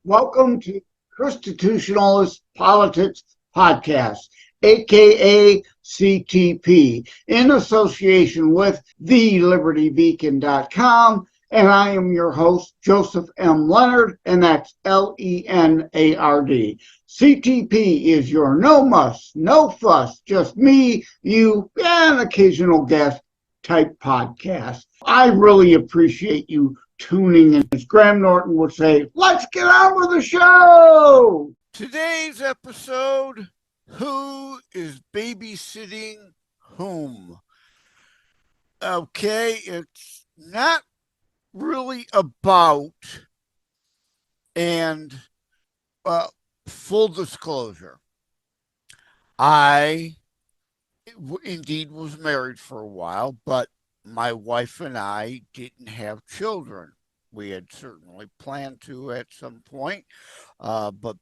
Welcome to ChristiTutionalist Politics Podcast, aka CTP, in association with thelibertybeacon.com. And I am your host, Joseph M. Leonard, and that's Lenard. CTP is your no muss, no fuss, just me, you, and occasional guest type podcast. I really appreciate you tuning in. As Graham Norton would say, let's get on with the show. Today's episode, who is babysitting whom? Okay, it's not really about, and full disclosure, I indeed was married for a while, but my wife and I didn't have children. We had certainly planned to at some point, but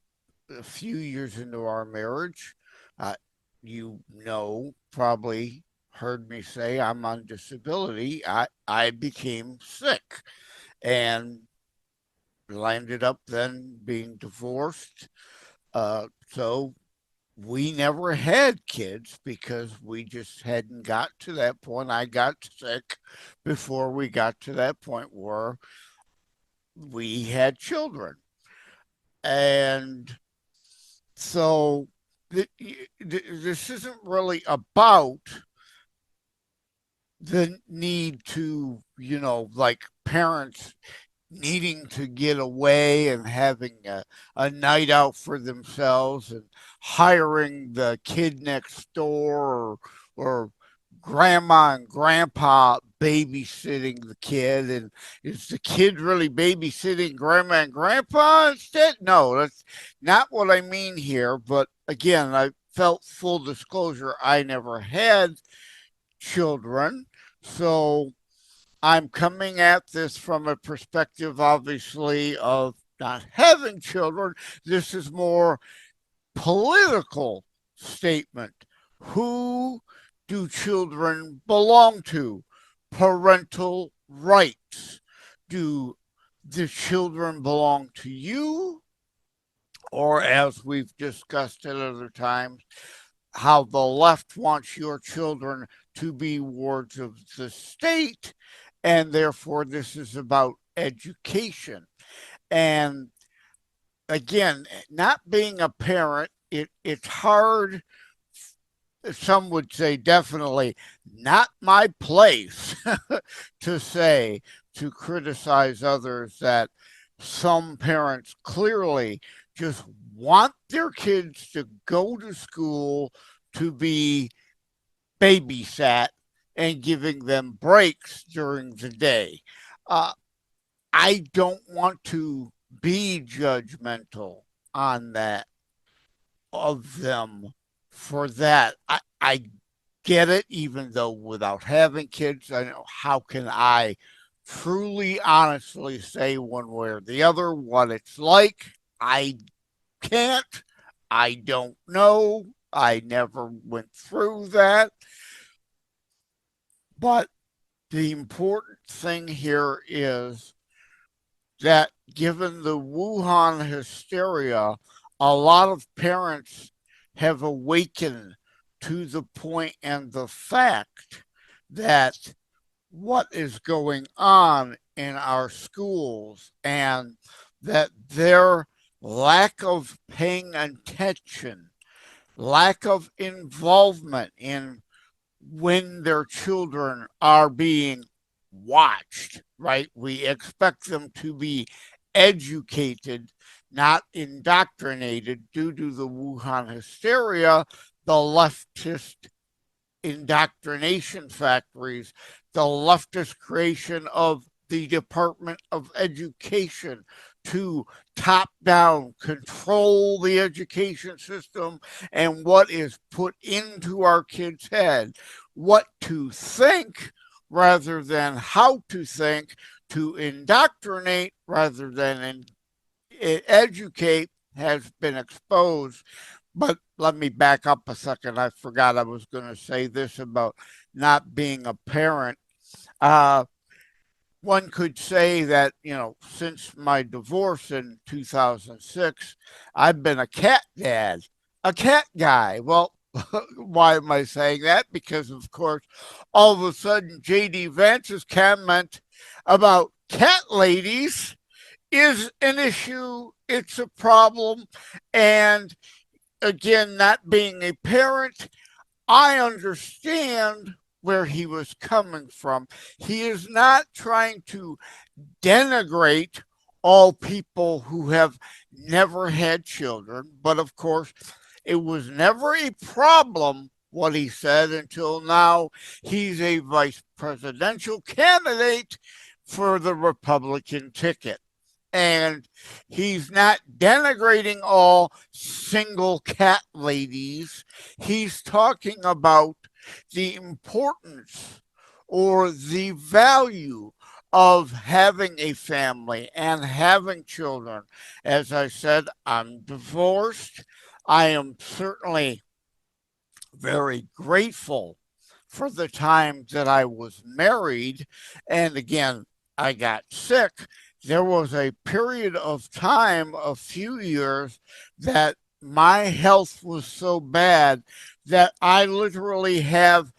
a few years into our marriage, probably heard me say I'm on disability. I became sick and landed up then being divorced. So we never had kids because we just hadn't got to that point. I got sick before we got to that point where we had children. And so this isn't really about the need to, like parents needing to get away and having a night out for themselves and hiring the kid next door or grandma and grandpa babysitting the kid. And is the kid really babysitting grandma and grandpa instead? No, that's not what I mean here. But again, I felt full disclosure, I never had children. So I'm coming at this from a perspective, obviously, of not having children. This is more political statement. Who do children belong to? Parental rights. Do the children belong to you? Or, as we've discussed at other times, how the left wants your children to be wards of the state, and therefore this is about education. And again, not being a parent, it's hard. Some would say definitely not my place to criticize others that some parents clearly just want their kids to go to school to be babysat and giving them breaks during the day. I don't want to be judgmental on that of them for that. I get it, even though without having kids, I know how can I truly, honestly say one way or the other what it's like. I can't. I don't know. I never went through that. But the important thing here is that given the Wuhan hysteria, a lot of parents have awakened to the point and the fact that what is going on in our schools and that their lack of paying attention, lack of involvement in when their children are being watched, right? We expect them to be educated, not indoctrinated due to the Wuhan hysteria, the leftist indoctrination factories, the leftist creation of the Department of Education to top down control the education system and what is put into our kids' head, what to think rather than how to think, to indoctrinate rather than educate has been exposed. But let me back up a second. I forgot I was going to say this about not being a parent. one could say that, since my divorce in 2006, I've been a cat dad, a cat guy. Well, why am I saying that? Because, of course, all of a sudden, J.D. Vance's comment about cat ladies is an issue, it's a problem. And again, not being a parent, I understand where he was coming from. He is not trying to denigrate all people who have never had children, but of course, it was never a problem, what he said, until now he's a vice presidential candidate for the Republican ticket. And he's not denigrating all single cat ladies. He's talking about the importance or the value of having a family and having children. As I said, I'm divorced. I am certainly very grateful for the time that I was married. And again, I got sick. There was a period of time, a few years, that my health was so bad that I literally have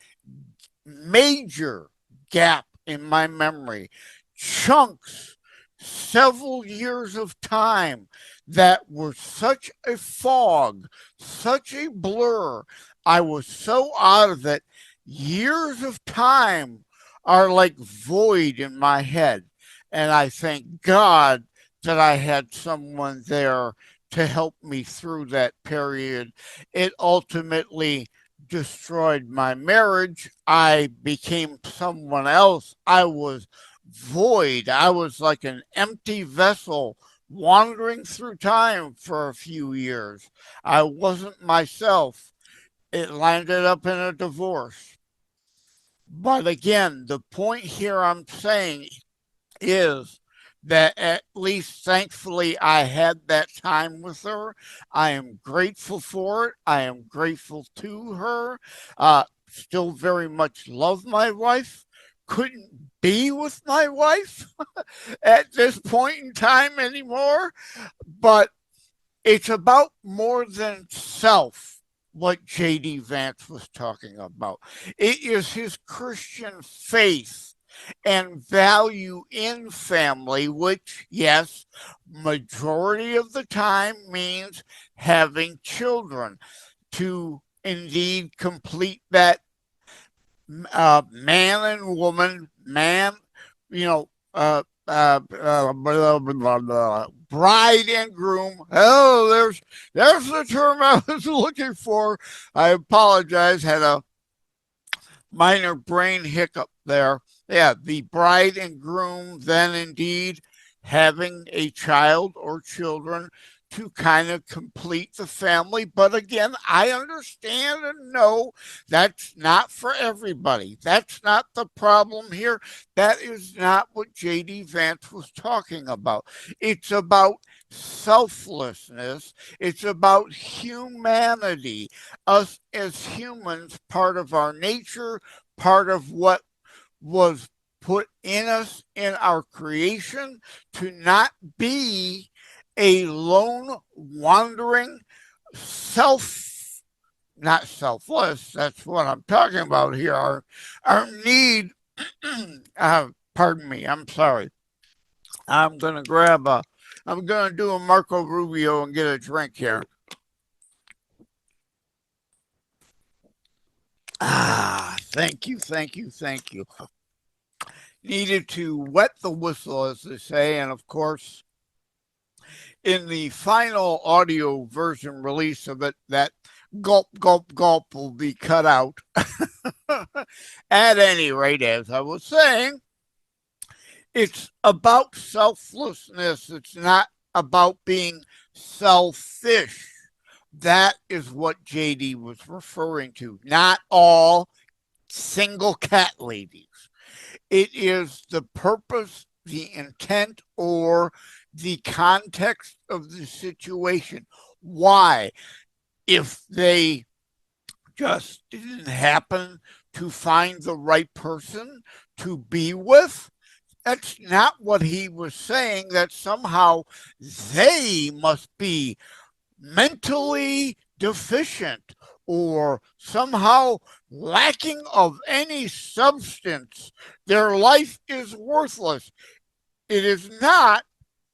major gap in my memory, chunks, several years of time that were such a fog, such a blur. I was so out of it. Years of time are like void in my head. And I thank God that I had someone there to help me through that period. It ultimately destroyed my marriage. I became someone else. I was void. I was like an empty vessel wandering through time for a few years. I wasn't myself. It landed up in a divorce. But again, the point here I'm saying is that at least thankfully I had that time with her. I am grateful for it. I am grateful to her. Still very much love my wife. Couldn't be with my wife at this point in time anymore. But it's about more than self, what J.D. Vance was talking about. It is his Christian faith and value in family, which, yes, majority of the time means having children to indeed complete that man and woman, you know, blah, blah, blah, bride and groom. Oh, there's the term I was looking for. I apologize. Had a minor brain hiccup there. Yeah, the bride and groom, then indeed having a child or children to kind of complete the family. But again, I understand and know that's not for everybody. That's not the problem here. That is not what J.D. Vance was talking about. It's about selflessness. It's about humanity, us as humans, part of our nature, part of what was put in us in our creation, to not be a lone wandering not selfless, that's what I'm talking about here, our need, pardon me, I'm sorry. I'm going to do a Marco Rubio and get a drink here. Thank you. Needed to wet the whistle, as they say, and of course, in the final audio version release of it, that gulp, gulp, gulp will be cut out. At any rate, as I was saying, it's about selflessness. It's not about being selfish. That is what JD was referring to. Not all single cat ladies. It is the purpose, the intent, or the context of the situation. Why? If they just didn't happen to find the right person to be with, That's not what he was saying, that somehow they must be mentally deficient or somehow lacking of any substance. Their life is worthless. It is not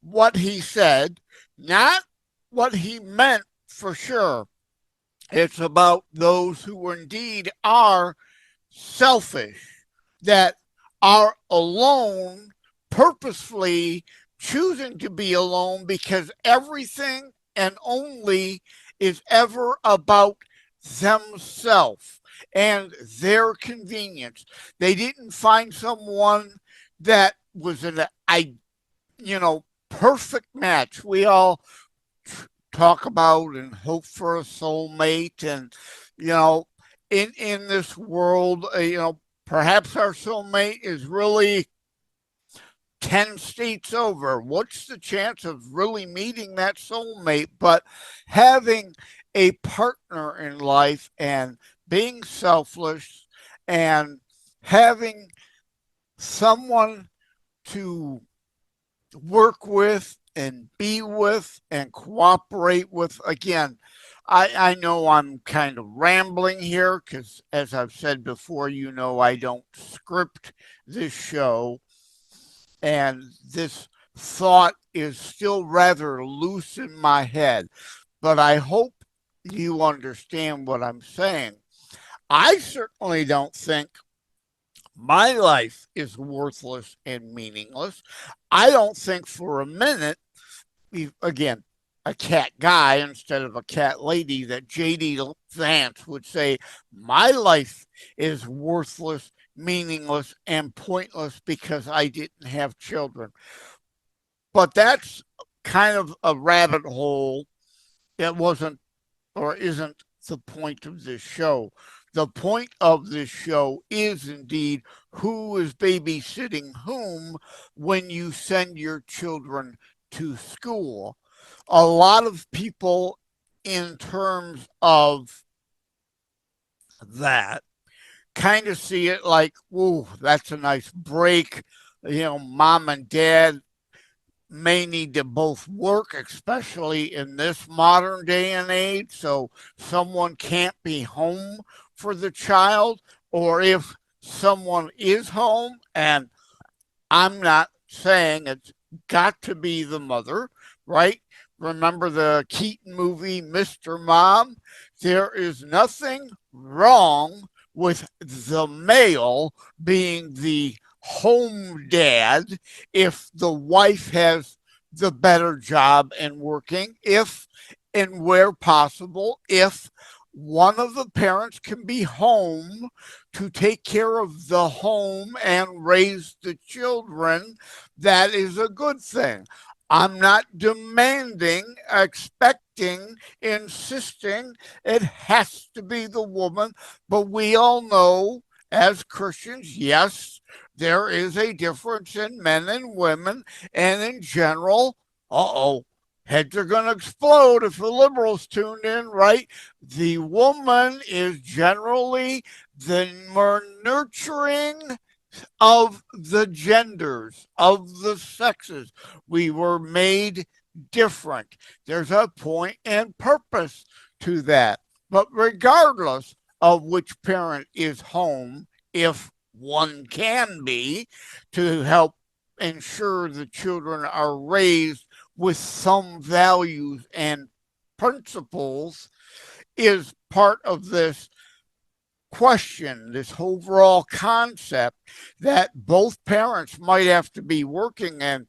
what he said, not what he meant for sure. It's about those who indeed are selfish, that are alone, purposefully choosing to be alone because everything and only is ever about themselves and their convenience. They didn't find someone that was perfect match. We all talk about and hope for a soulmate, and you know, in this world, perhaps our soulmate is really 10 states over. What's the chance of really meeting that soulmate? But having a partner in life and being selfless and having someone to work with and be with and cooperate with. Again, I know I'm kind of rambling here because, as I've said before, I don't script this show, and this thought is still rather loose in my head. But I hope you understand what I'm saying. I certainly don't think my life is worthless and meaningless. I don't think for a minute, again, a cat guy instead of a cat lady, that J.D. Vance would say, my life is worthless, meaningless, and pointless because I didn't have children. But that's kind of a rabbit hole that wasn't or isn't the point of this show. The point of this show is indeed who is babysitting whom when you send your children to school. A lot of people, in terms of that, kind of see it like, "Ooh, that's a nice break." Mom and dad may need to both work, especially in this modern day and age. So someone can't be home for the child, or if someone is home, and I'm not saying it's got to be the mother, right? Remember the Keaton movie, Mr. Mom? There is nothing wrong with the male being the home dad if the wife has the better job and working, if and where possible, if one of the parents can be home to take care of the home and raise the children, that is a good thing. I'm not demanding, expecting, insisting it has to be the woman, but we all know as Christians, yes, there is a difference in men and women, and in general, heads are going to explode if the liberals tuned in, right? The woman is generally the more nurturing of the genders, of the sexes. We were made different. There's a point and purpose to that. But regardless of which parent is home, if one can be, to help ensure the children are raised with some values and principles, is part of this question, this overall concept that both parents might have to be working, and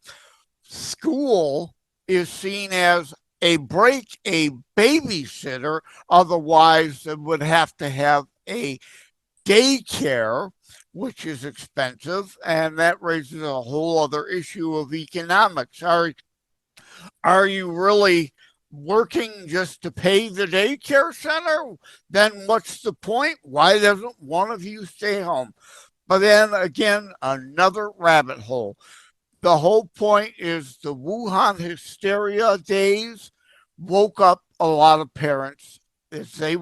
school is seen as a break, a babysitter. Otherwise, they would have to have a daycare, which is expensive, and that raises a whole other issue of economics. Are you really working just to pay the daycare center? Then what's the point? Why doesn't one of you stay home? But then again, another rabbit hole. The whole point is the Wuhan hysteria days woke up a lot of parents as they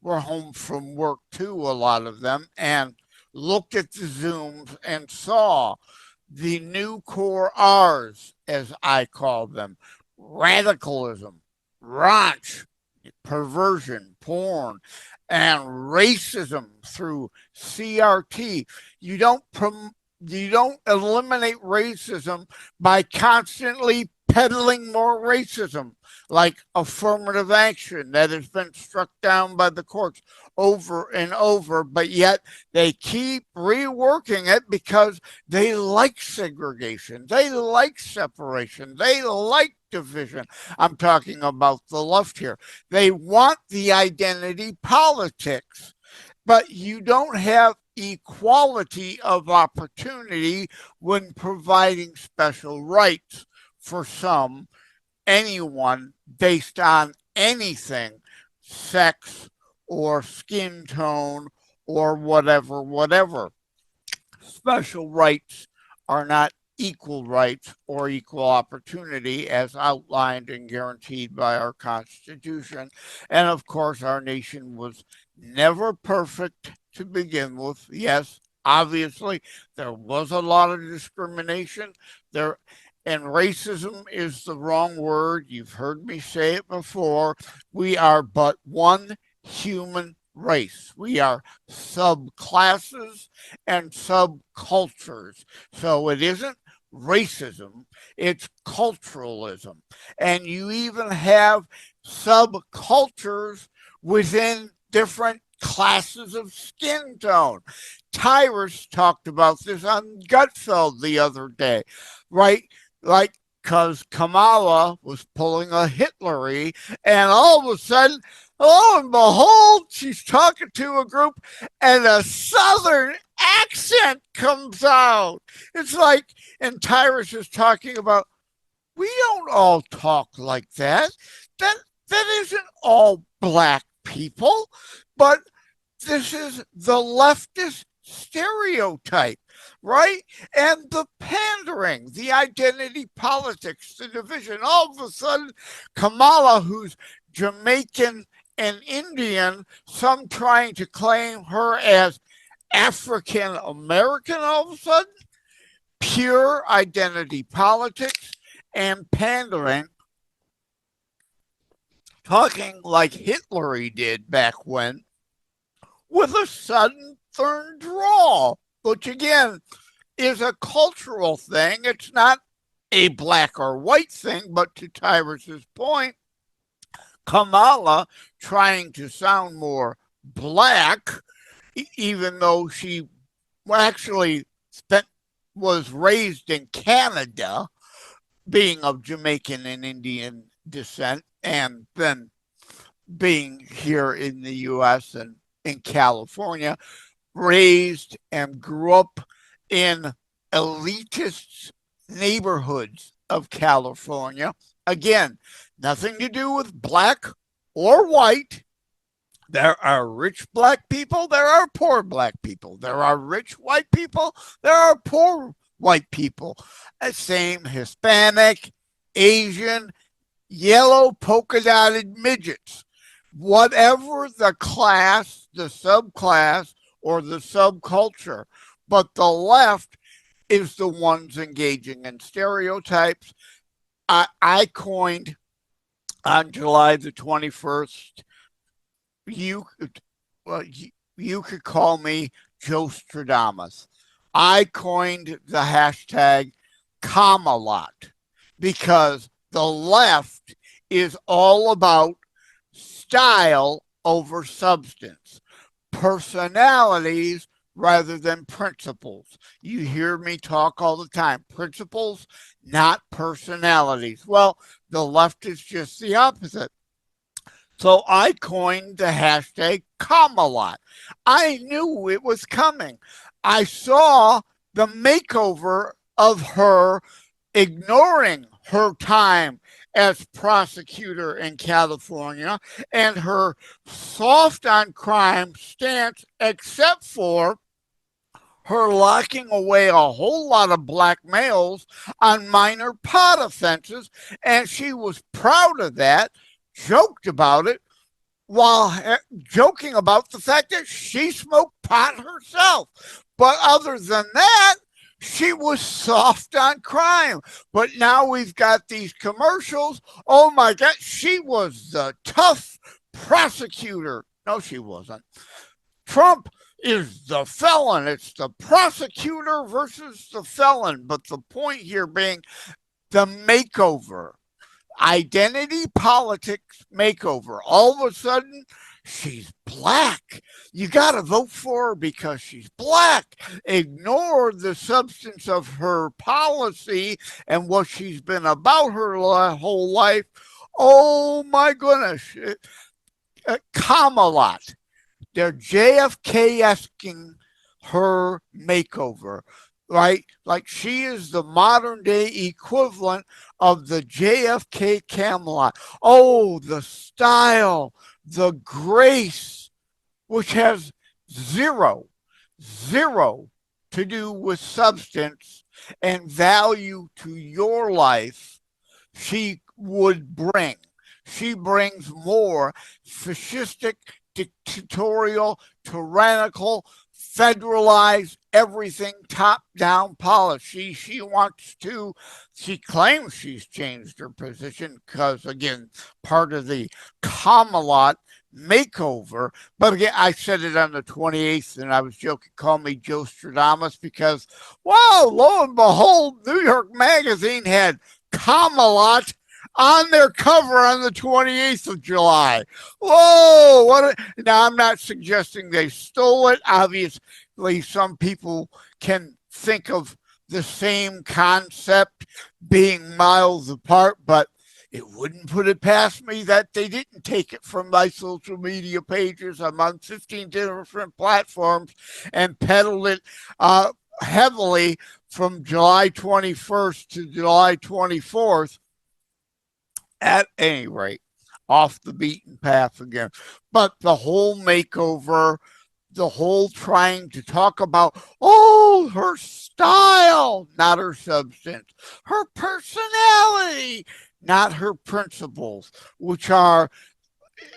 were home from work too, a lot of them, and looked at the Zooms and saw the new core R's, as I call them: radicalism, raunch, perversion, porn, and racism through CRT. You don't eliminate racism by constantly peddling more racism, like affirmative action that has been struck down by the courts over and over, but yet they keep reworking it because they like segregation, they like separation, they like division. I'm talking about the left here. They want the identity politics, but you don't have equality of opportunity when providing special rights for anyone based on anything, sex or skin tone or whatever. Special rights are not equal rights or equal opportunity as outlined and guaranteed by our Constitution. And of course, our nation was never perfect to begin with. Yes, obviously, there was a lot of discrimination there. And racism is the wrong word. You've heard me say it before. We are but one human race. We are subclasses and subcultures. So it isn't racism, it's culturalism. And you even have subcultures within different classes of skin tone. Tyrus talked about this on Gutfeld the other day, right? Like, because Kamala was pulling a Hitlery, and all of a sudden, lo and behold, she's talking to a group, and a Southern accent comes out. It's like, and Tyrus is talking about, we don't all talk like that. That isn't all black people, but this is the leftist stereotype, right? And the pandering, the identity politics, the division. All of a sudden, Kamala, who's Jamaican and Indian, some trying to claim her as African American, all of a sudden, pure identity politics and pandering, talking like Hitler did back when, with a sudden turn draw, which again is a cultural thing. It's not a black or white thing, but to Tyrus's point, Kamala trying to sound more black, even though she actually was raised in Canada, being of Jamaican and Indian descent, and then being here in the U.S. and in California, raised and grew up in elitist neighborhoods of California. Again, nothing to do with black or white. There are rich black people, there are poor black people. There are rich white people, there are poor white people. Same Hispanic, Asian, yellow polka dotted midgets. Whatever the class, the subclass, or the subculture, but the left is the ones engaging in stereotypes. I coined on July the 21st, you could call me Joe Stradamus. I coined the hashtag Camelot because the left is all about style over substance, personalities rather than principles. You hear me talk all the time. Principles, not personalities. Well, the left is just the opposite. So I coined the hashtag Camelot. I knew it was coming. I saw the makeover of her ignoring her time as prosecutor in California and her soft on crime stance, except for her locking away a whole lot of black males on minor pot offenses. And she was proud of that, joked about it, while joking about the fact that she smoked pot herself. But other than that, she was soft on crime. But now we've got these commercials. Oh my God, she was the tough prosecutor. No, she wasn't. Trump is the felon. It's the prosecutor versus the felon. But the point here being the makeover, identity politics makeover. All of a sudden, she's black. You got to vote for her because she's black. Ignore the substance of her policy and what she's been about her whole life. Oh my goodness. Kamala. They're JFK-esking her makeover, right? Like she is the modern day equivalent of the JFK Camelot. Oh, the style, the grace, which has zero to do with substance and value to your life, she would bring. She brings more fascistic, dictatorial, tyrannical, federalized, everything top-down policy. She wants to, she claims she's changed her position because, again, part of the Camelot makeover. But again, I said it on the 28th, and I was joking, call me Joe Stradamus, because, wow, lo and behold, New York Magazine had Camelot on their cover on the 28th of July. Whoa, now I'm not suggesting they stole it. Obviously, some people can think of the same concept being miles apart, but it wouldn't put it past me that they didn't take it from my social media pages. I'm on 15 different platforms and peddled it heavily from July 21st to July 24th. At any rate, off the beaten path again. But the whole makeover, the whole trying to talk about, oh, her style, not her substance, her personality, not her principles, which are,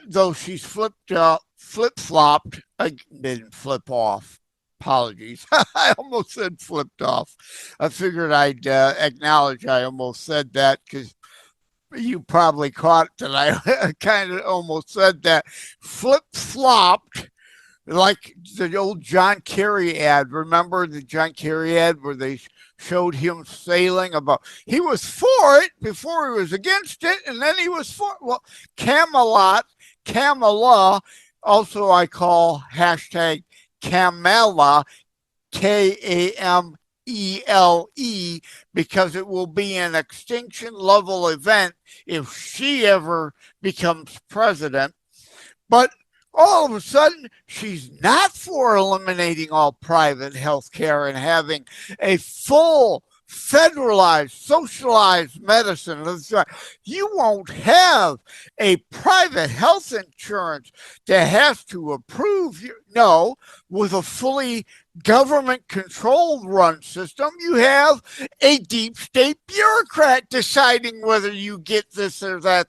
though she's flip-flopped, I didn't flip off. Apologies. I almost said flipped off. I figured I'd acknowledge I almost said that because you probably caught that I kind of almost said that. Flip-flopped, like the old John Kerry ad. Remember the John Kerry ad where they showed him sailing about, he was for it before he was against it, and then he was for it. Well, Camelot, Kamala, also I call hashtag Kamala, KAMELE, because it will be an extinction level event if she ever becomes president. But all of a sudden, she's not for eliminating all private health care and having a full federalized, socialized medicine. You won't have a private health insurance that has to approve you. No, with a fully government controlled run system, you have a deep state bureaucrat deciding whether you get this or that.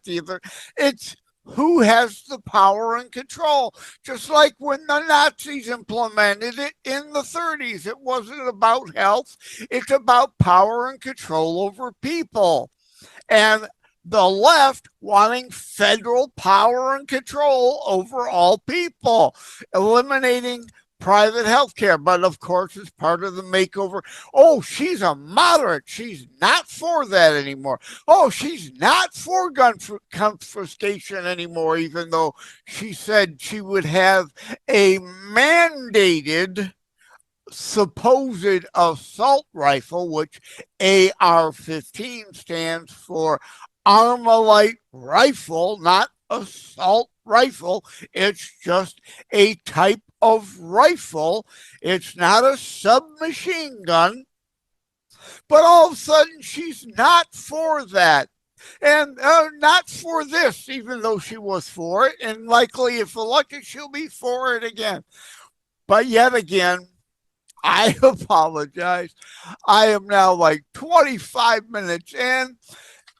It's who has the power and control. Just like when the Nazis implemented it in the 30s, it wasn't about health, it's about power and control over people. And the left wanting federal power and control over all people, eliminating private health care. But of course, it's part of the makeover. Oh, she's a moderate. She's not for that anymore. Oh, she's not for gun confiscation anymore, even though she said she would have a mandated supposed assault rifle, which AR-15 stands for Armalite Rifle, not assault rifle. It's just a type of rifle. It's not a submachine gun. But all of a sudden, she's not for that. And not for this, even though she was for it. And likely, if elected, she'll be for it again. But yet again, I apologize. I am now like 25 minutes in,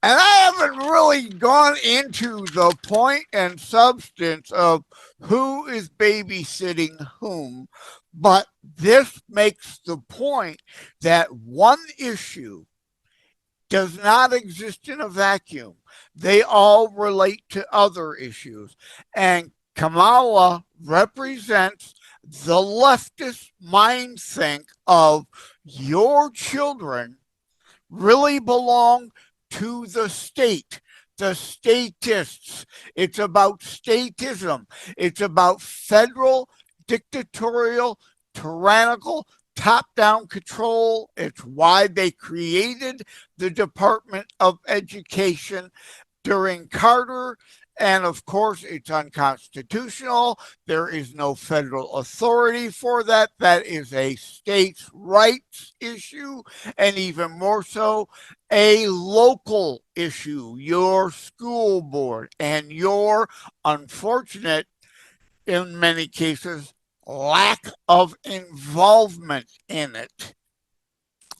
and I haven't really gone into the point and substance of who is babysitting whom But this makes the point that one issue does not exist in a vacuum. They all relate to other issues. And Kamala represents the leftist mind think of your children really belong to the state, the statists. It's about statism. It's about federal, dictatorial, tyrannical, top-down control. It's why they created the Department of Education during Carter. And of course, it's unconstitutional. There is no federal authority for that. That is a states' rights issue, and even more so, a local issue, your school board, and your unfortunate, in many cases, lack of involvement in it.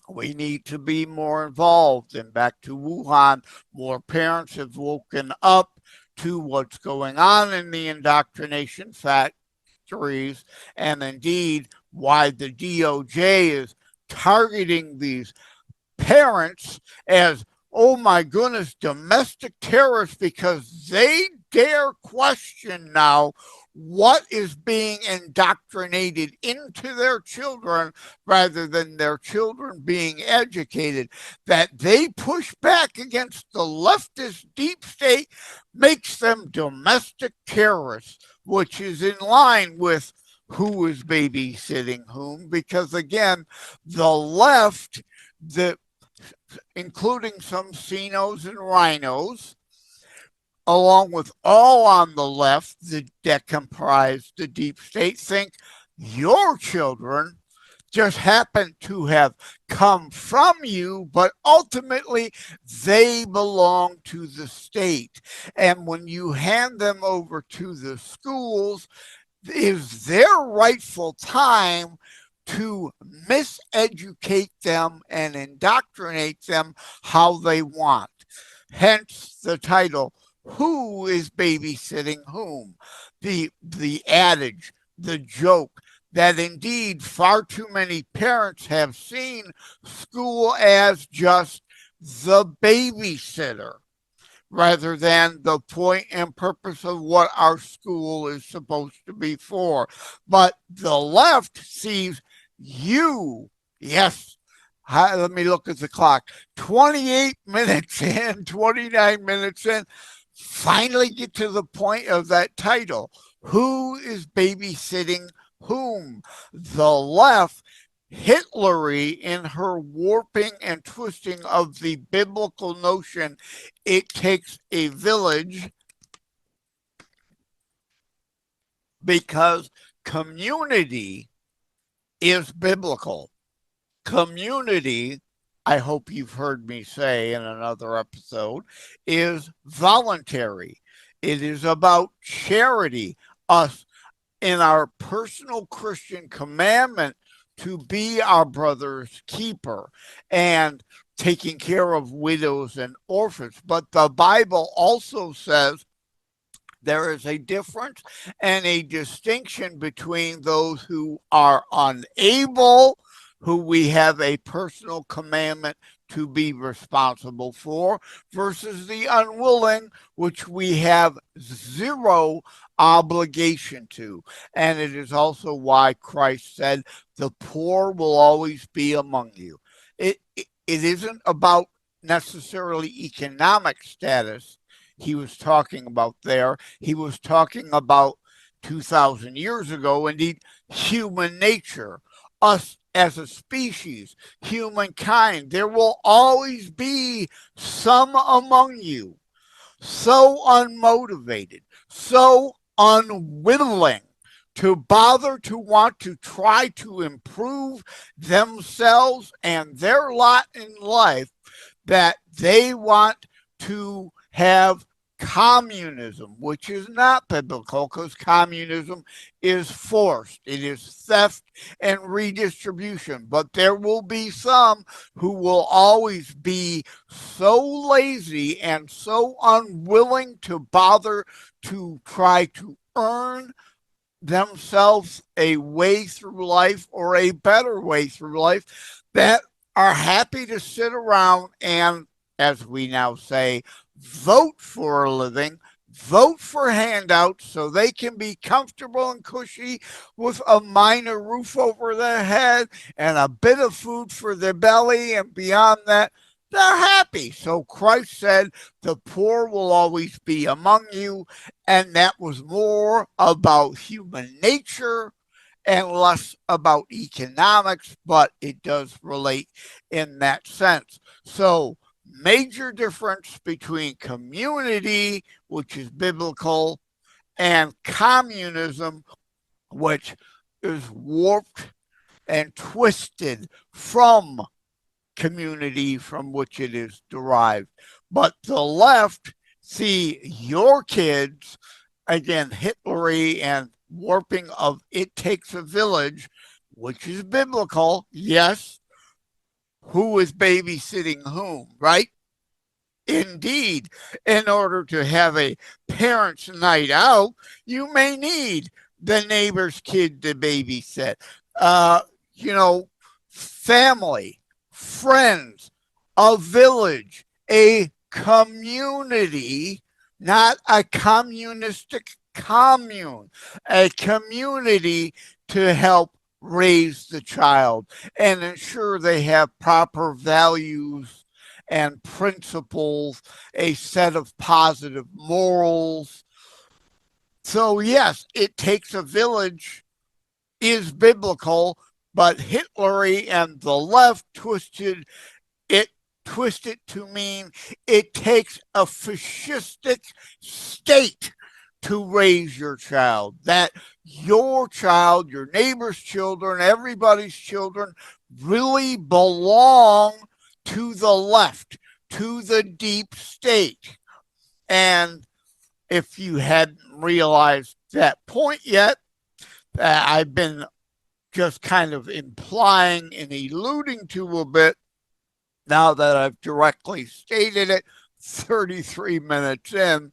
We need to be more involved. And back to Wuhan, more parents have woken up to what's going on in the indoctrination factories, and indeed why the DOJ is targeting these parents as, oh my goodness, domestic terrorists, because they dare question now what is being indoctrinated into their children rather than their children being educated. That they push back against the leftist deep state makes them domestic terrorists, which is in line with who is babysitting whom, because again, the left, including some CINOs and rhinos, along with all on the left that comprise the deep state, think your children just happen to have come from you, but ultimately they belong to the state. And when you hand them over to the schools, is their rightful time to miseducate them and indoctrinate them how they want. Hence the title, Who is Babysitting Whom? The adage, the joke, that indeed far too many parents have seen school as just the babysitter, rather than the point and purpose of what our school is supposed to be for. But the left sees you, yes, let me look at the clock, 28 minutes in, 29 minutes in, finally get to the point of that title. Who is babysitting whom? The left, Hitlery, in her warping and twisting of the biblical notion, it takes a village, because community is biblical. Community, I hope you've heard me say in another episode, is voluntary. It is about charity, us in our personal Christian commandment to be our brother's keeper and taking care of widows and orphans. But the Bible also says there is a difference and a distinction between those who are unable, who we have a personal commandment to be responsible for, versus the unwilling, which we have zero obligation to. And it is also why Christ said, the poor will always be among you. It isn't about necessarily economic status he was talking about there. He was talking about 2,000 years ago, indeed, human nature, us as a species, humankind. There will always be some among you so unmotivated, so unwilling to bother to want to try to improve themselves and their lot in life, that they want to have communism, which is not biblical, because communism is forced. It is theft and redistribution. But there will be some who will always be so lazy and so unwilling to bother to try to earn themselves a way through life or a better way through life, that are happy to sit around and, as we now say, vote for a living, vote for handouts so they can be comfortable and cushy with a minor roof over their head and a bit of food for their belly. And beyond that, they're happy. So Christ said, the poor will always be among you. And that was more about human nature and less about economics, but it does relate in that sense. So, major difference between community, which is biblical, and communism, which is warped and twisted from community from which it is derived. But the left see your kids, again, Hitlery and warping of it takes a village, which is biblical, yes. Who is babysitting whom, right? Indeed, in order to have a parents' night out, you may need the neighbor's kid to babysit. Uh, you know, family, friends, a village, a community, not a communistic commune, a community to help raise the child and ensure they have proper values and principles, a set of positive morals. So, yes, it takes a village is biblical, but Hitlery and the left twist it to mean it takes a fascistic state to raise your child. That your child, your neighbor's children, everybody's children really belong to the left, to the deep state. And if you hadn't realized that point yet, I've been just kind of implying and alluding to a bit now that I've directly stated it 33 minutes in.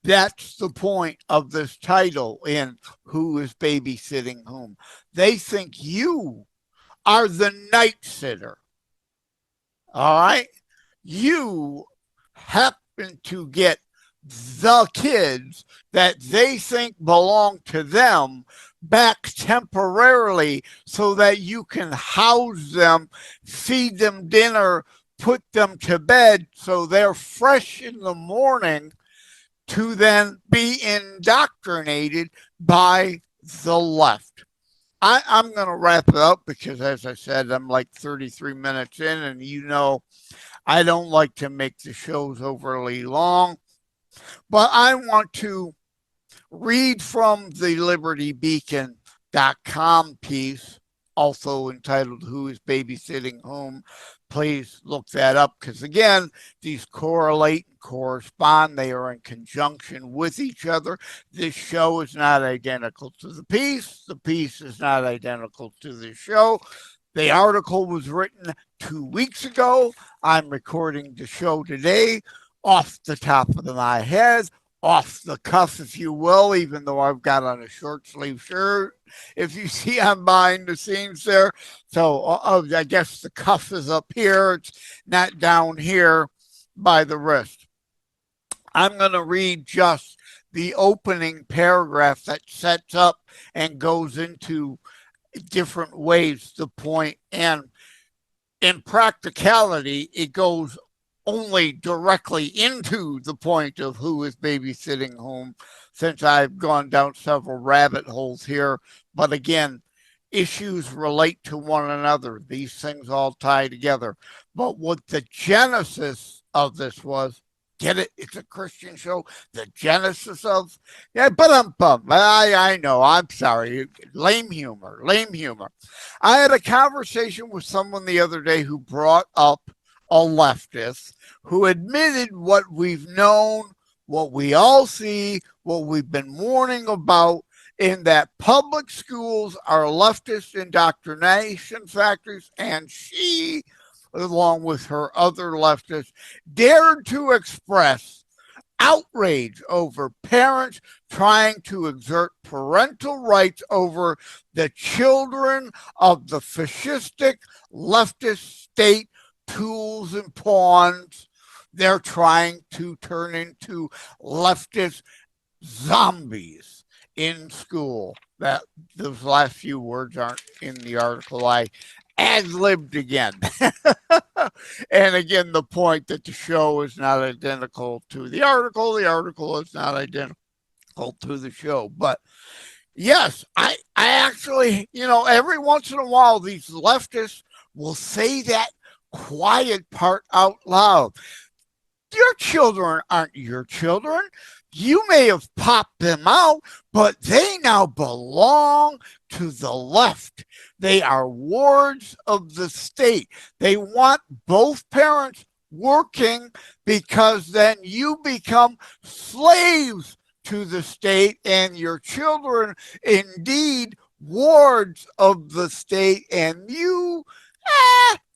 That's the point of this title in Who is Babysitting Whom. They think you are the night sitter. All right? You happen to get the kids that they think belong to them back temporarily so that you can house them, feed them dinner, put them to bed so they're fresh in the morning to then be indoctrinated by the left. I'm going to wrap it up because, as I said, I'm like 33 minutes in, and you know I don't like to make the shows overly long, but I want to read from the libertybeacon.com piece, also entitled Who is Babysitting Whom. Please look that up because, again, these correlate and correspond. They are in conjunction with each other. This show is not identical to the piece. The piece is not identical to the show. The article was written 2 weeks ago. I'm recording the show today off the top of my head, off the cuff, if you will, even though I've got on a short sleeve shirt. If you see, I'm behind the scenes there. So I guess the cuff is up here. It's not down here by the wrist. I'm going to read just the opening paragraph that sets up and goes into different ways the point. And in practicality, it goes only directly into the point of who is babysitting whom, since I've gone down several rabbit holes here. But again, issues relate to one another. These things all tie together. But what the genesis of this was, get it? It's a Christian show. The genesis of, yeah, but I know. I'm sorry. Lame humor. I had a conversation with someone the other day who brought up a leftist who admitted what we've known, what we all see, what we've been warning about, in that public schools are leftist indoctrination factories, and she, along with her other leftists, dared to express outrage over parents trying to exert parental rights over the children of the fascistic leftist state tools and pawns they're trying to turn into leftist zombies in school. That those last few words aren't in the article. I ad-libbed again. And again, the point that the show is not identical to the article is not identical to the show. But yes, I actually, every once in a while, these leftists will say that quiet part out loud. Your children aren't your children. You may have popped them out, but they now belong to the left. They are wards of the state. They want both parents working because then you become slaves to the state and your children indeed wards of the state, and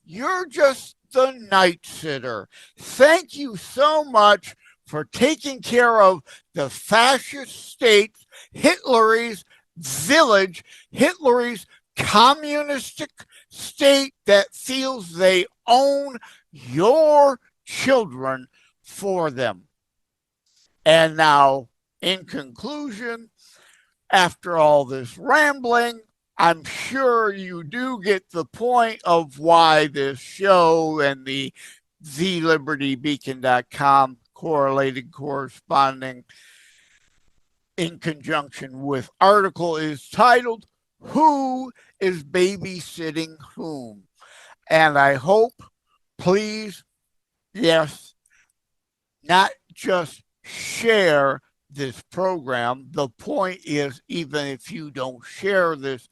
you're just the night sitter. Thank you so much for taking care of the fascist state, Hitler's village, Hitler's communistic state that feels they own your children for them. And now, in conclusion, after all this rambling, I'm sure you do get the point of why this show and the thelibertybeacon.com correlating, corresponding in conjunction with article is titled, Who is Babysitting Whom? And I hope, please, yes, not just share this program. The point is, even if you don't share this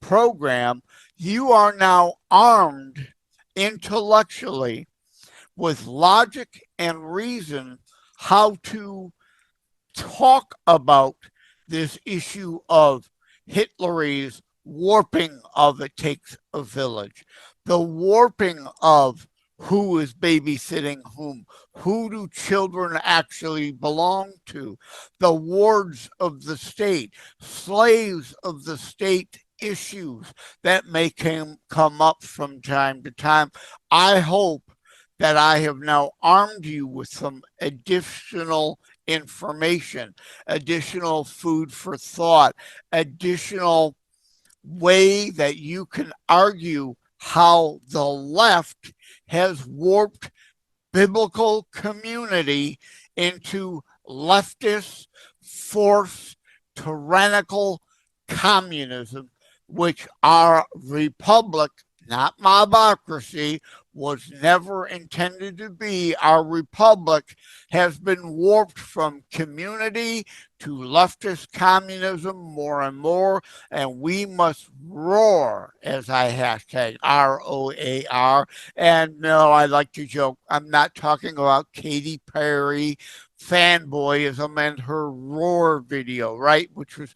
program, you are now armed intellectually with logic and reason how to talk about this issue of Hitler's warping of It Takes a Village, the warping of who is babysitting whom, who do children actually belong to, the wards of the state, slaves of the state issues that may come up from time to time. I hope that I have now armed you with some additional information, additional food for thought, additional way that you can argue how the left has warped biblical community into leftist, forced, tyrannical communism, which our republic, not mobocracy, was never intended to be. Our republic has been warped from community to leftist communism more and more, and we must roar, as I hashtag ROAR. And no, I like to joke, I'm not talking about Katy Perry fanboyism and her roar video, right? Which was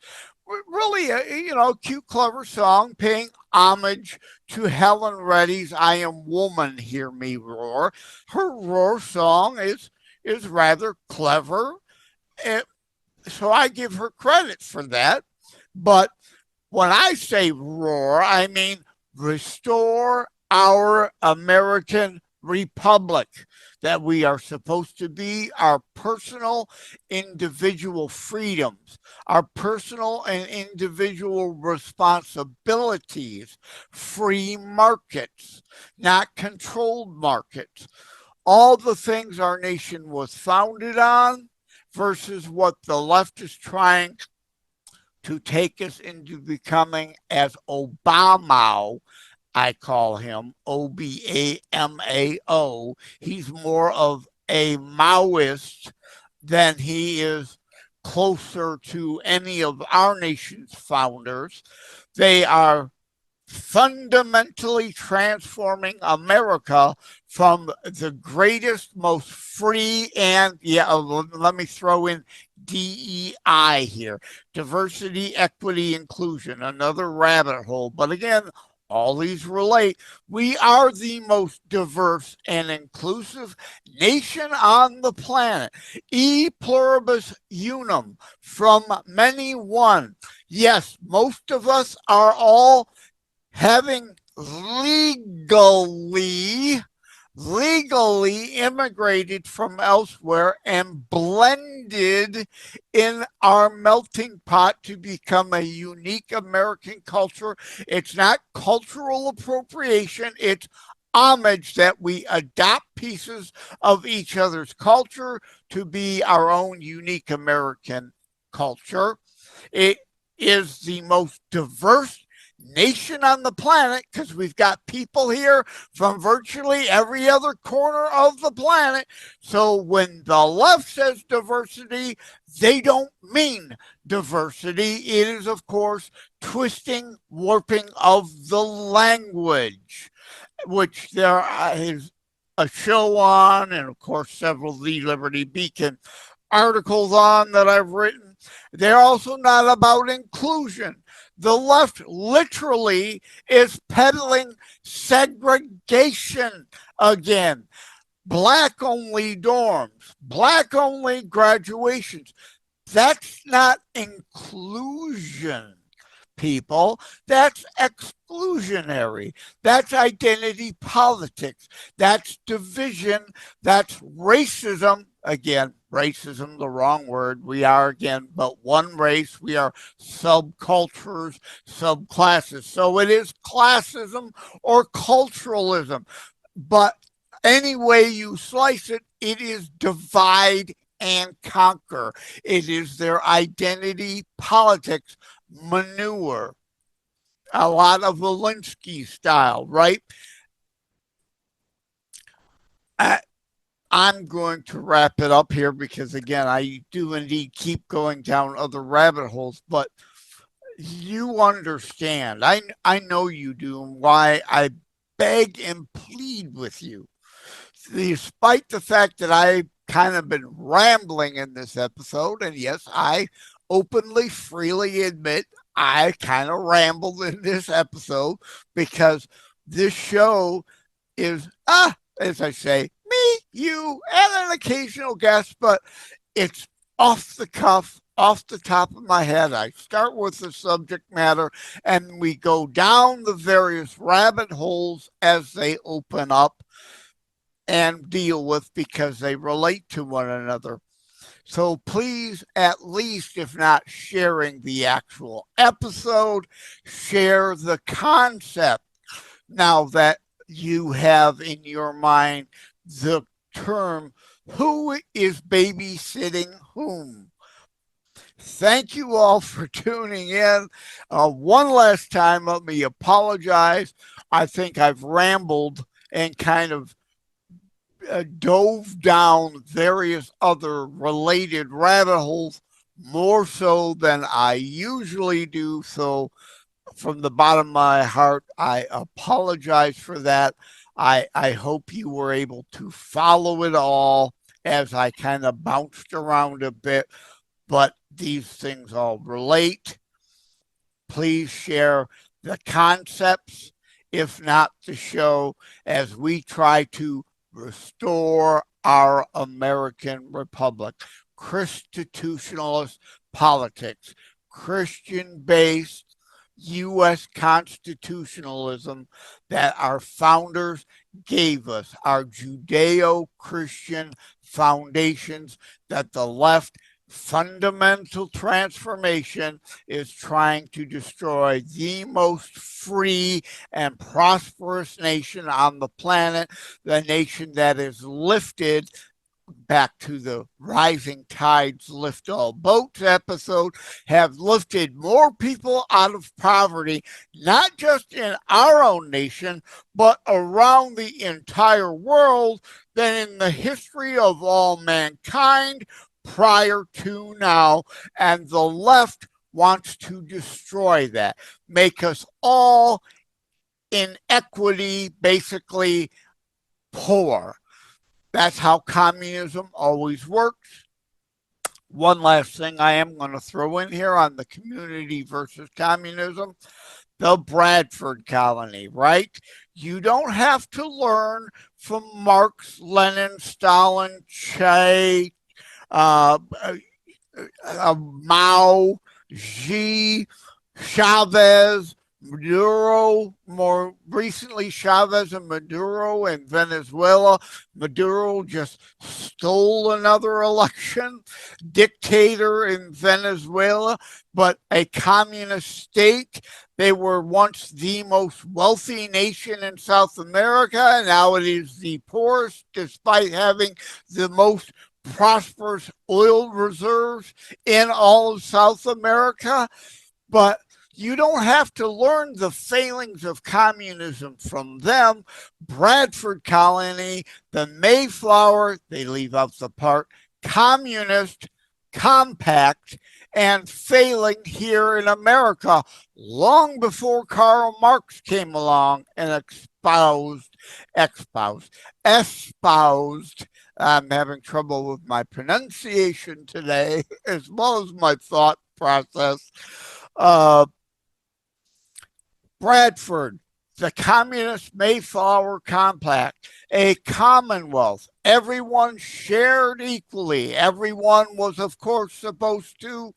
really a cute, clever song paying homage to Helen Reddy's I Am Woman, Hear Me Roar. Her roar song is rather clever, so I give her credit for that. But when I say roar, I mean restore our American republic that we are supposed to be, our personal individual freedoms, our personal and individual responsibilities, free markets, not controlled markets, all the things our nation was founded on versus what the left is trying to take us into becoming, as Obama, I call him, Obamao. He's more of a Maoist than he is closer to any of our nation's founders. They are fundamentally transforming America from the greatest, most free, and let me throw in DEI here, diversity, equity, inclusion, another rabbit hole. But again, all these relate. We are the most diverse and inclusive nation on the planet. E pluribus unum, from many one. Yes, most of us are all having legally immigrated from elsewhere and blended in our melting pot to become a unique American culture. It's not cultural appropriation, it's homage that we adopt pieces of each other's culture to be our own unique American culture. It is the most diverse nation on the planet because we've got people here from virtually every other corner of the planet. So when the left says diversity, they don't mean diversity. It is, of course, twisting, warping of the language, which there is a show on, and of course, several The Liberty Beacon articles on that I've written. They're also not about inclusion. The left literally is peddling segregation again. Black only dorms, black only graduations. That's not inclusion, people. That's exclusionary. That's identity politics. That's division. That's racism. Again, racism, the wrong word. We are, again, but one race. We are subcultures, subclasses. So it is classism or culturalism. But any way you slice it, it is divide and conquer. It is their identity politics manure. A lot of Walensky style, right? I'm going to wrap it up here because, again, I do indeed keep going down other rabbit holes, but you understand. I know you do, and why I beg and plead with you. Despite the fact that I've kind of been rambling in this episode, and yes, I openly, freely admit I kind of rambled in this episode because this show is, as I say, me, you, and an occasional guest, but it's off the cuff, off the top of my head. I start with the subject matter and we go down the various rabbit holes as they open up and deal with because they relate to one another. So please, at least, if not sharing the actual episode, share the concept. Now that you have in your mind the term, who is babysitting whom? Thank you all for tuning in. One last time, let me apologize. I think I've rambled and kind of dove down various other related rabbit holes more so than I usually do. So from the bottom of my heart, I apologize for that. I hope you were able to follow it all as I kind of bounced around a bit, but these things all relate. Please share the concepts, if not the show, as we try to restore our American Republic. ChristiTutionalist Politics, Christian-based U.S. constitutionalism that our founders gave us, our Judeo-Christian foundations that the left fundamental transformation is trying to destroy the most free and prosperous nation on the planet, the nation that is lifted back to the rising tides lift all boats episode, have lifted more people out of poverty, not just in our own nation, but around the entire world than in the history of all mankind prior to now. And the left wants to destroy that, make us all in equity, basically poor. That's how communism always works. One last thing I am going to throw in here on the community versus communism. the Bradford colony, right? You don't have to learn from Marx, Lenin, Stalin, Che, uh, Mao, Xi, Chavez, Maduro, more recently Chavez and Maduro in Venezuela. Maduro just stole another election, dictator in Venezuela, but a communist state. They were once the most wealthy nation in South America, and now it is the poorest, despite having the most prosperous oil reserves in all of South America. But you don't have to learn the failings of communism from them. Bradford colony, the Mayflower, they leave out the part, communist, compact, and failing here in America long before Karl Marx came along and espoused. I'm having trouble with my pronunciation today, as well as my thought process. Bradford, the Communist Mayflower Compact, a commonwealth. Everyone shared equally. Everyone was, of course, supposed to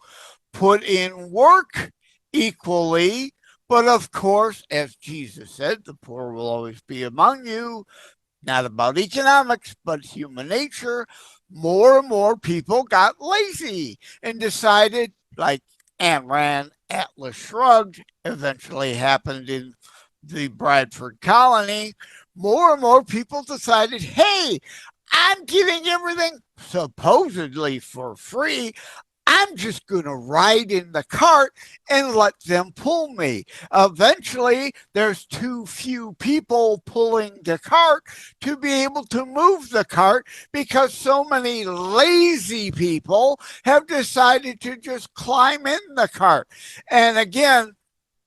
put in work equally. But of course, as Jesus said, the poor will always be among you. Not about economics, but human nature. More and more people got lazy and decided, like Ayn Rand, Atlas Shrugged, eventually happened in the Bradford colony. More and more people decided, hey, I'm getting everything supposedly for free. I'm just going to ride in the cart and let them pull me. Eventually, there's too few people pulling the cart to be able to move the cart because so many lazy people have decided to just climb in the cart. And again,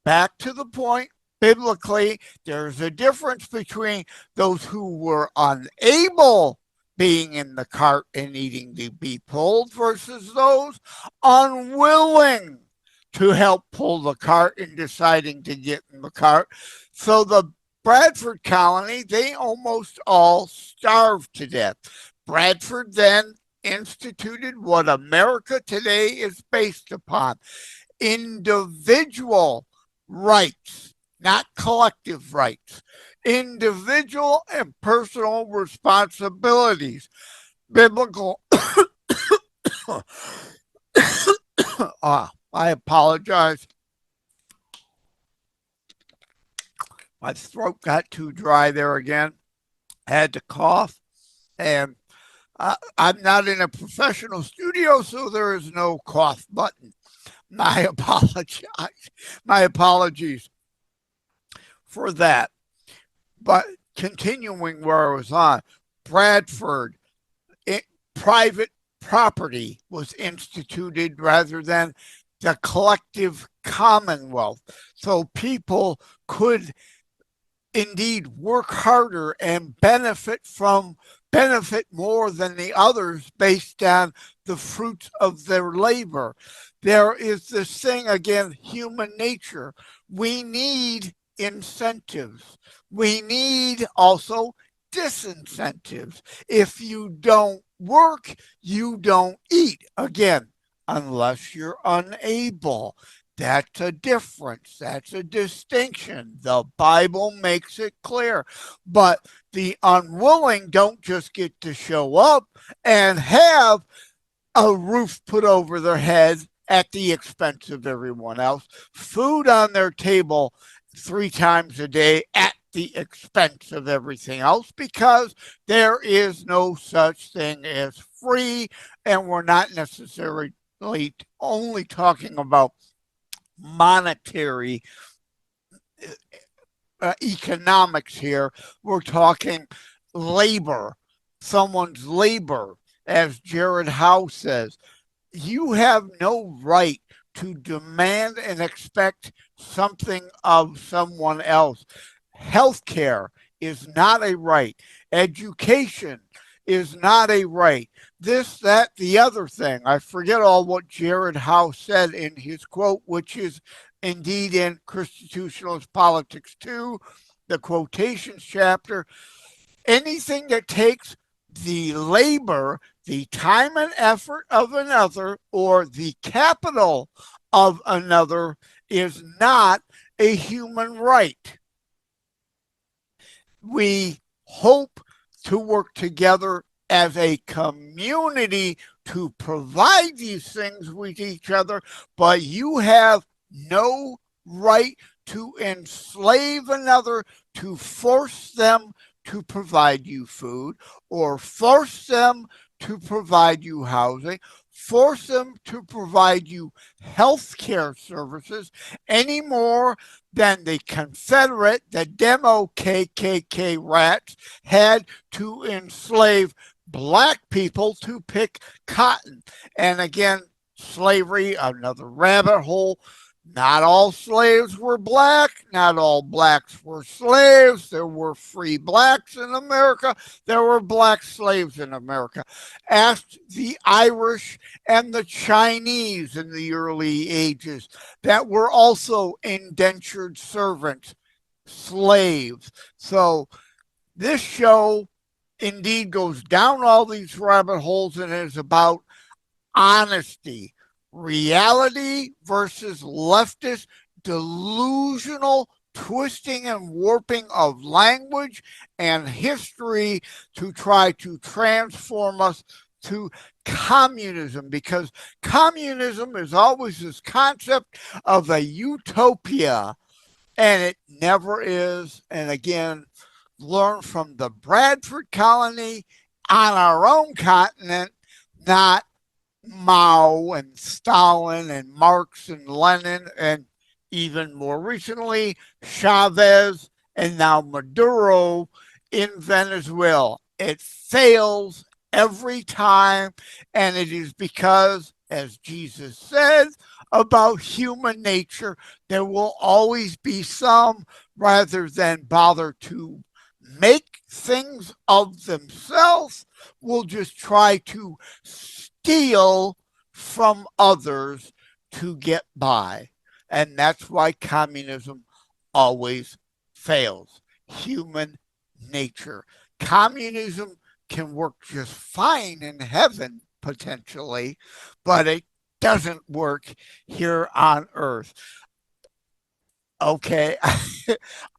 back to the point, biblically, there's a difference between those who were unable being in the cart and needing to be pulled versus those unwilling to help pull the cart and deciding to get in the cart. So the Bradford colony, they almost all starved to death. Bradford then instituted what America today is based upon: individual rights, not collective rights. Individual and personal responsibilities. Biblical. I apologize. My throat got too dry there again. I had to cough. And I'm not in a professional studio, so there is no cough button. My apologies for that. But continuing where I was on, Bradford, private property was instituted rather than the collective commonwealth. So people could indeed work harder and benefit more than the others based on the fruits of their labor. There is this thing, again, human nature. We need incentives. We need also disincentives. If you don't work, you don't eat. Again, unless you're unable. That's a difference. That's a distinction. The Bible makes it clear. But the unwilling don't just get to show up and have a roof put over their head at the expense of everyone else, food on their table 3 times a day at the expense of everything else, because there is no such thing as free, and we're not necessarily only talking about monetary economics here. We're talking labor, someone's labor. As Jared Howe says, you have no right to demand and expect something of someone else. Healthcare is not a right. Education is not a right. This, that, the other thing. I forget all what Jared Howe said in his quote, which is Indeed, in ChristiTutionalist Politics 2, the quotations chapter, anything that takes the labor, the time and effort of another, or the capital of another is not a human right. We hope to work together as a community to provide these things with each other, but you have no right to enslave another, to force them to provide you food, or force them to provide you housing, force them to provide you health care services any more than the Confederate, the Demo KKK rats had to enslave black people to pick cotton. And again, slavery, another rabbit hole. Not all slaves were black. Not all blacks were slaves. There were free blacks in America. There were black slaves in America. Ask the Irish and the Chinese in the early ages that were also indentured servants, slaves. So this show indeed goes down all these rabbit holes and is about honesty, reality versus leftist delusional twisting and warping of language and history to try to transform us to communism, because communism is always this concept of a utopia, and it never is. And again, learn from the Bradford colony on our own continent, not Mao and Stalin and Marx and Lenin, and even more recently, Chavez and now Maduro in Venezuela. It fails every time, and it is because, as Jesus said about human nature, there will always be some, rather than bother to make things of themselves, will just try to steal from others to get by. And that's why communism always fails. Human nature. Communism can work just fine in heaven, potentially, but it doesn't work here on earth. Okay.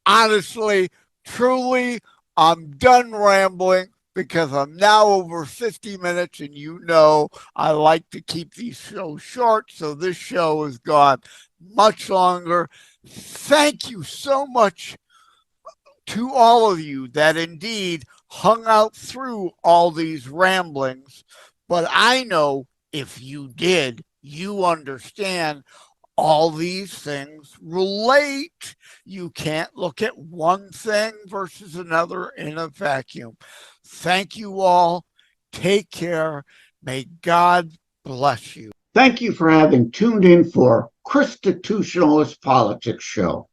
Honestly, truly, I'm done rambling, because I'm now over 50 minutes, and you know I like to keep these shows short, so this show has gone much longer. Thank you so much to all of you that indeed hung out through all these ramblings, but I know if you did, you understand all these things relate. You can't look at one thing versus another in a vacuum. Thank you all. Take care. May God bless you. Thank you for having tuned in for ChristiTutionalist Politics show.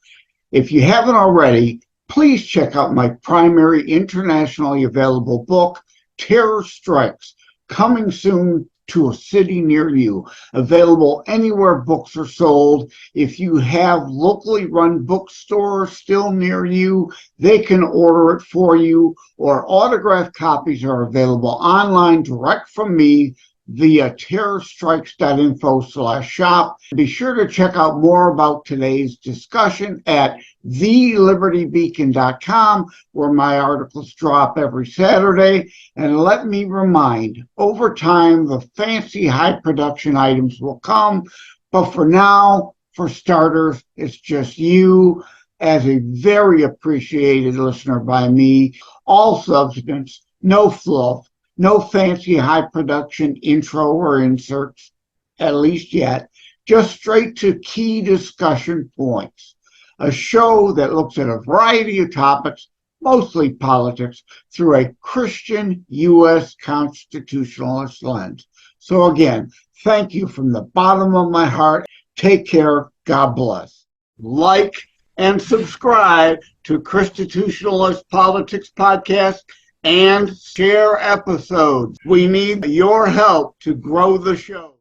If you haven't already, please check out my primary internationally available book, Terror Strikes, coming soon to a city near you, available anywhere books are sold. If you have locally run bookstores still near you, they can order it for you, or autographed copies are available online direct from me via terrorstrikes.info/shop. Be sure to check out more about today's discussion at thelibertybeacon.com, where my articles drop every Saturday. And let me remind, over time, the fancy high production items will come, but for now, for starters, it's just you as a very appreciated listener by me. All substance, no fluff, no fancy high production intro or inserts, at least yet, just straight to key discussion points. A show that looks at a variety of topics, mostly politics, through a Christian U.S. constitutionalist lens. So again, thank you from the bottom of my heart. Take care. God bless. Like and subscribe to ChristiTutionalist Politics podcast and share episodes. We need your help to grow the show.